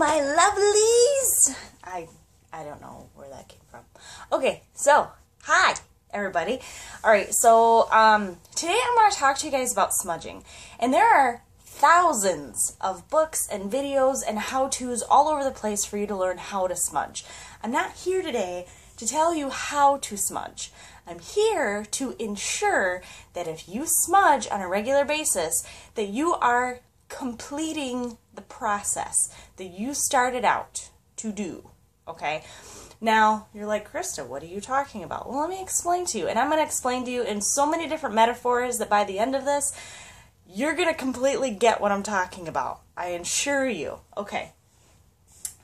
my lovelies. I don't know where that came from. Okay, so hi everybody. All right, so today I'm going to talk to you guys about smudging, and there are thousands of books and videos and how-tos all over the place for you to learn how to smudge. I'm not here today to tell you how to smudge. I'm here to ensure that if you smudge on a regular basis, that you are completing the process that you started out to do, okay? Now, you're like, Krista, what are you talking about? Well, let me explain to you, and I'm going to explain to you in so many different metaphors that by the end of this, you're going to completely get what I'm talking about. I assure you. Okay.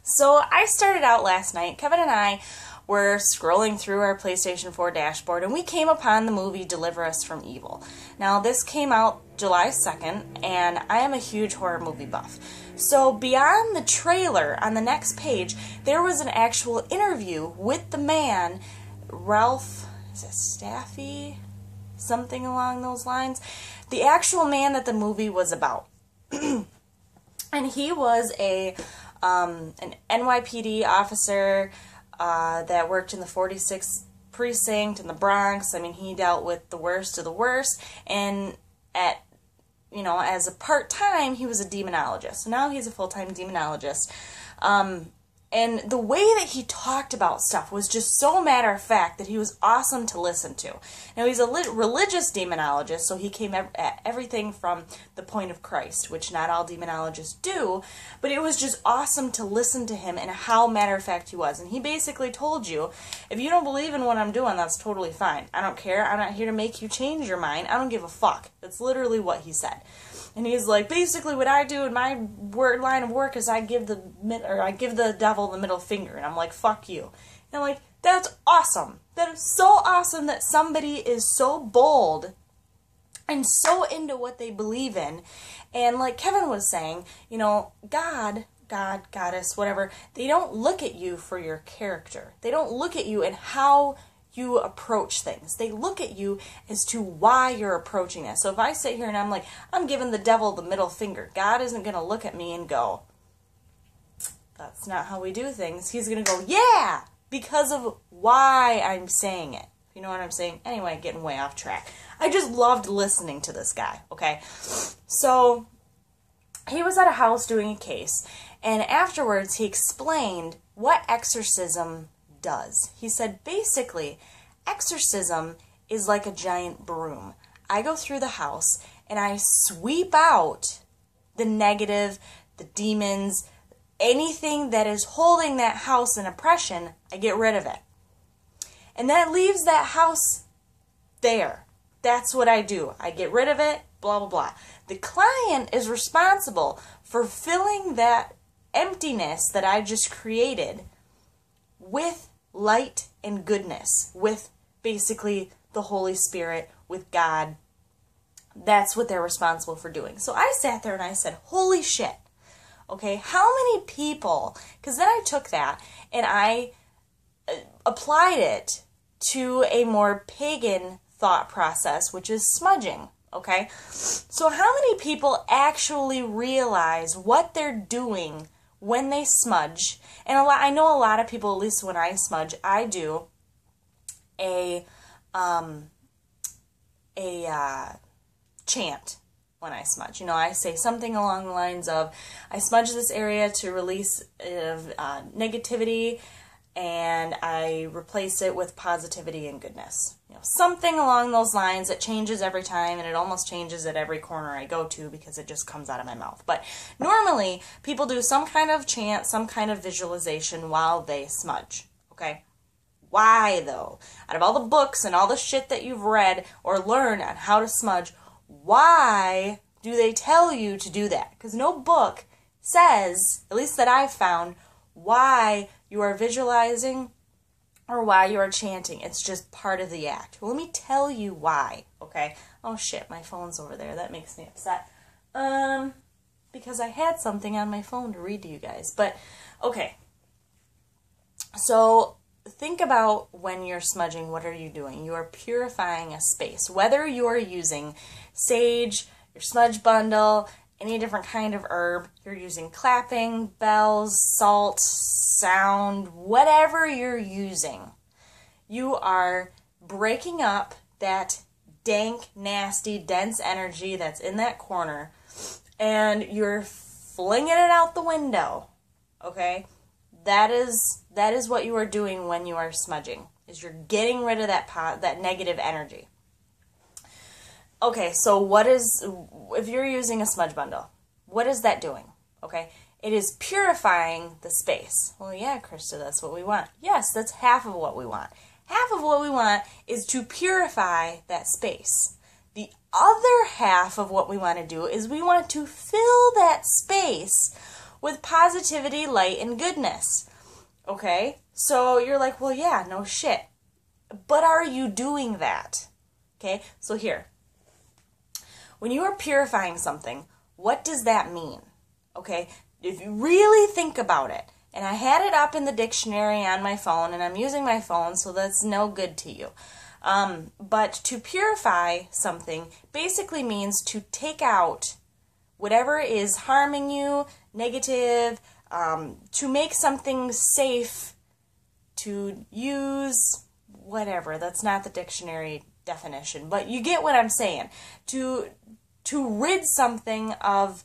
So I started out last night. Kevin and I were scrolling through our PlayStation 4 dashboard, and we came upon the movie Deliver Us from Evil. Now, this came out July 2nd, and I am a huge horror movie buff. So beyond the trailer, on the next page, there was an actual interview with the man, Ralph, is it Staffy? Something along those lines. The actual man that the movie was about. And he was an NYPD officer that worked in the 46th precinct in the Bronx. I mean, he dealt with the worst of the worst, and as a part-time, he was a demonologist. So now he's a full-time demonologist. And the way that he talked about stuff was just so matter-of-fact that he was awesome to listen to. Now, he's a religious demonologist, so he came at everything from the point of Christ, which not all demonologists do, but it was just awesome to listen to him and how matter-of-fact he was. And he basically told you, if you don't believe in what I'm doing, that's totally fine. I don't care. I'm not here to make you change your mind. I don't give a fuck. That's literally what he said. And he's like, basically what I do in my line of work is I give the devil the middle finger. And I'm like, fuck you. And I'm like, that's awesome. That is so awesome that somebody is so bold and so into what they believe in. And like Kevin was saying, God, goddess, whatever, they don't look at you for your character. They don't look at you and how you approach things. They look at you as to why you're approaching this. So if I sit here and I'm like, I'm giving the devil the middle finger, God isn't going to look at me and go, that's not how we do things. He's going to go, yeah, because of why I'm saying it. You know what I'm saying? Anyway, getting way off track. I just loved listening to this guy, okay? So he was at a house doing a case, and afterwards he explained what exorcism does. He said, basically, exorcism is like a giant broom. I go through the house and I sweep out the negative, the demons, anything that is holding that house in oppression, I get rid of it. And that leaves that house there. That's what I do. I get rid of it, blah, blah, blah. The client is responsible for filling that emptiness that I just created with light and goodness, with basically the Holy Spirit, with God. That's what they're responsible for doing. So I sat there and I said, holy shit. Okay, how many people, because then I took that and I applied it to a more pagan thought process, which is smudging. Okay, so how many people actually realize what they're doing when they smudge? And I know a lot of people, at least when I smudge, I do a chant when I smudge. I say something along the lines of, I smudge this area to release negativity, and I replace it with positivity and goodness. Something along those lines. It changes every time, and it almost changes at every corner I go to because it just comes out of my mouth. But normally, people do some kind of chant, some kind of visualization while they smudge. Okay? Why, though? Out of all the books and all the shit that you've read or learned on how to smudge, why do they tell you to do that? Because no book says, at least that I've found, why you are visualizing or why you are chanting. It's just part of the act. Well, let me tell you why, okay? Oh shit, my phone's over there. That makes me upset. Because I had something on my phone to read to you guys. But, okay. So, think about when you're smudging, what are you doing? You are purifying a space. Whether you are using sage, your smudge bundle, any different kind of herb. You're using clapping, bells, salt, sound, whatever you're using. You are breaking up that dank, nasty, dense energy that's in that corner, and you're flinging it out the window, okay? That is what you are doing when you are smudging, is you're getting rid of that negative energy. Okay, so if you're using a smudge bundle, what is that doing? Okay, it is purifying the space. Well, yeah, Krista, that's what we want. Yes, that's half of what we want. Half of what we want is to purify that space. The other half of what we want to do is we want to fill that space with positivity, light, and goodness. Okay, so you're like, well, yeah, no shit. But are you doing that? Okay, so here. When you are purifying something, what does that mean? Okay, if you really think about it, and I had it up in the dictionary on my phone, and I'm using my phone, so that's no good to you. But to purify something basically means to take out whatever is harming you, negative, to make something safe to use, whatever. That's not the dictionary definition, but you get what I'm saying. To rid something of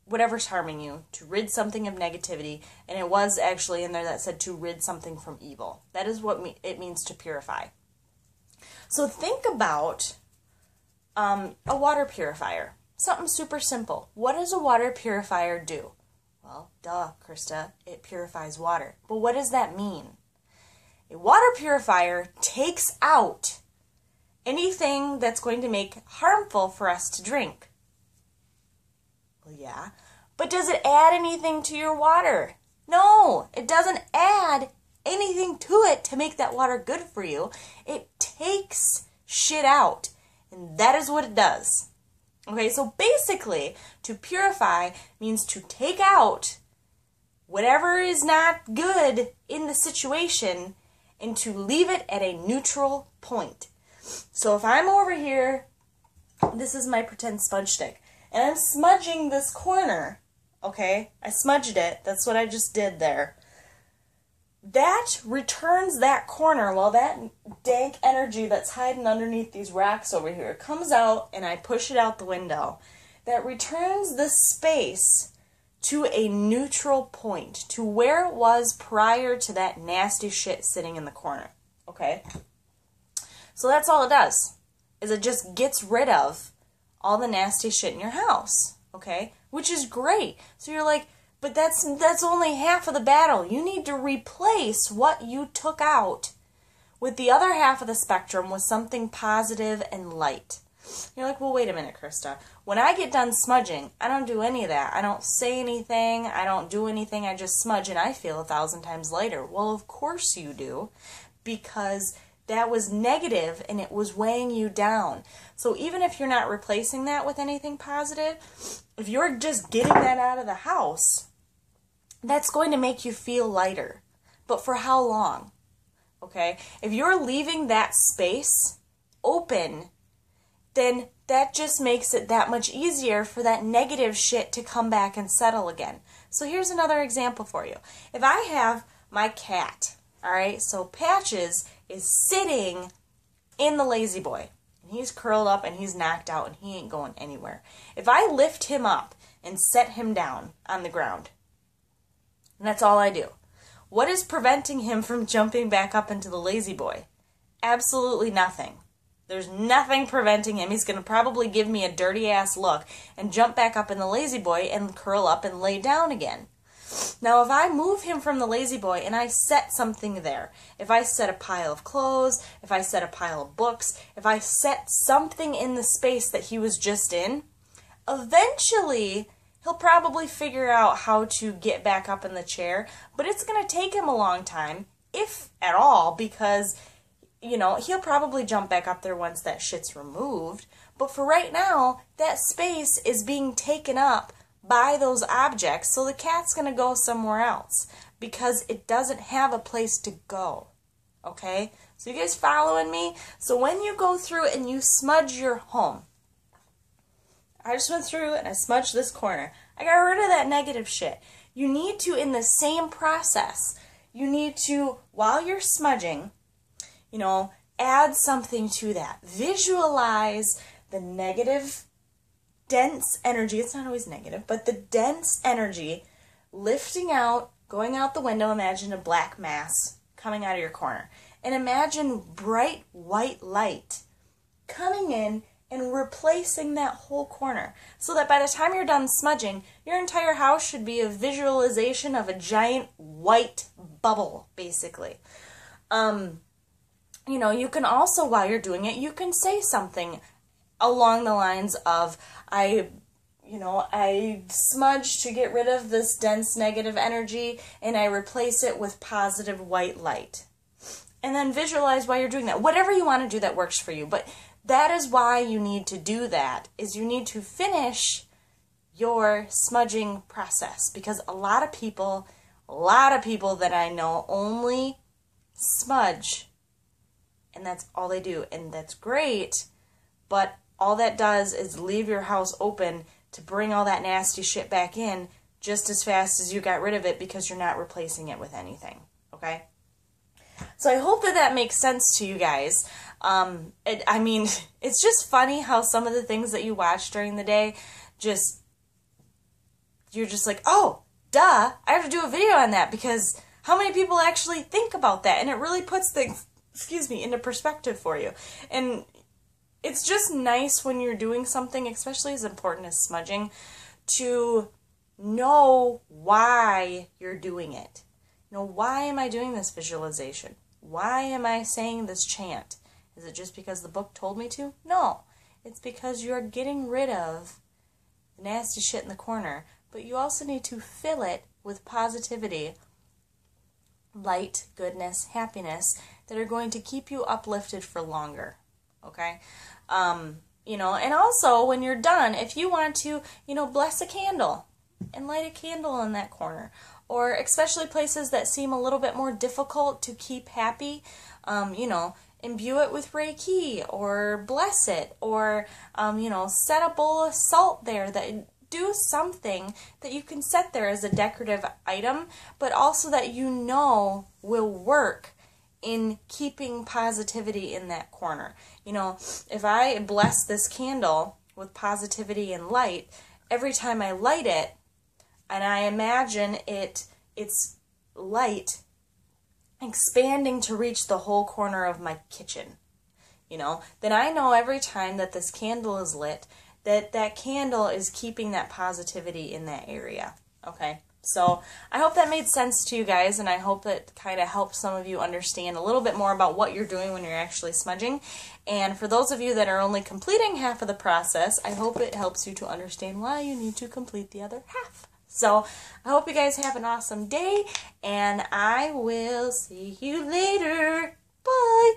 whatever's harming you, to rid something of negativity, and it was actually in there that said to rid something from evil. That is what it means to purify. So think about a water purifier. Something super simple. What does a water purifier do? Well, duh, Krista, it purifies water. But what does that mean? A water purifier takes out anything that's going to make harmful for us to drink. Well, yeah. But does it add anything to your water? No, it doesn't add anything to it to make that water good for you. It takes shit out. And that is what it does. Okay, so basically, to purify means to take out whatever is not good in the situation and to leave it at a neutral point. So if I'm over here, this is my pretend smudge stick, and I'm smudging this corner, okay? I smudged it. That's what I just did there. That returns that corner, while that dank energy that's hiding underneath these rocks over here comes out, and I push it out the window. That returns the space to a neutral point, to where it was prior to that nasty shit sitting in the corner, okay? So that's all it does, is it just gets rid of all the nasty shit in your house, okay? Which is great. So you're like, but that's only half of the battle. You need to replace what you took out with the other half of the spectrum with something positive and light. You're like, well, wait a minute, Krista. When I get done smudging, I don't do any of that. I don't say anything. I don't do anything. I just smudge and I feel 1,000 times lighter. Well, of course you do, because that was negative and it was weighing you down. So even if you're not replacing that with anything positive, if you're just getting that out of the house, that's going to make you feel lighter. But for how long? Okay? If you're leaving that space open, then that just makes it that much easier for that negative shit to come back and settle again. So here's another example for you. If I have my cat, all right, so Patches is sitting in the lazy boy, and he's curled up and he's knocked out and he ain't going anywhere. If I lift him up and set him down on the ground, and that's all I do, what is preventing him from jumping back up into the lazy boy? Absolutely nothing. There's nothing preventing him. He's going to probably give me a dirty ass look and jump back up in the lazy boy and curl up and lay down again. Now, if I move him from the lazy boy and I set something there, if I set a pile of clothes, if I set a pile of books, if I set something in the space that he was just in, eventually he'll probably figure out how to get back up in the chair, but it's going to take him a long time, if at all, because, you know, he'll probably jump back up there once that shit's removed. But for right now, that space is being taken up by those objects, so the cat's going to go somewhere else because it doesn't have a place to go. Okay? So you guys following me? So when you go through and you smudge your home, I just went through and I smudged this corner. I got rid of that negative shit. You need to, in the same process, you need to, while you're smudging, you know, add something to that. Visualize the negative, dense energy. It's not always negative, but the dense energy lifting out, going out the window. Imagine a black mass coming out of your corner. And imagine bright white light coming in and replacing that whole corner. So that by the time you're done smudging, your entire house should be a visualization of a giant white bubble, basically. You know, you can also, while you're doing it, you can say something along the lines of, I smudge to get rid of this dense negative energy, and I replace it with positive white light. And then visualize while you're doing that. Whatever you want to do that works for you. But that is why you need to do that, is you need to finish your smudging process. Because a lot of people that I know only smudge, and that's all they do. And that's great, but all that does is leave your house open to bring all that nasty shit back in just as fast as you got rid of it, because you're not replacing it with anything, okay? So I hope that that makes sense to you guys. I mean, it's just funny how some of the things that you watch during the day, you're just like, oh, duh, I have to do a video on that, because how many people actually think about that? And it really puts things, into perspective for you. And it's just nice when you're doing something, especially as important as smudging, to know why you're doing it. You know, why am I doing this visualization? Why am I saying this chant? Is it just because the book told me to? No. It's because you're getting rid of the nasty shit in the corner, but you also need to fill it with positivity, light, goodness, happiness that are going to keep you uplifted for longer. Okay? You know, and also when you're done, if you want to, bless a candle and light a candle in that corner, or especially places that seem a little bit more difficult to keep happy, imbue it with Reiki, or bless it, or, set a bowl of salt there, that do something that you can set there as a decorative item, but also that will work in keeping positivity in that corner. If I bless this candle with positivity and light, every time I light it, and I imagine its light expanding to reach the whole corner of my kitchen, then I know every time that this candle is lit, that candle is keeping that positivity in that area, okay? So I hope that made sense to you guys, and I hope that kind of helps some of you understand a little bit more about what you're doing when you're actually smudging. And for those of you that are only completing half of the process, I hope it helps you to understand why you need to complete the other half. So I hope you guys have an awesome day, and I will see you later. Bye!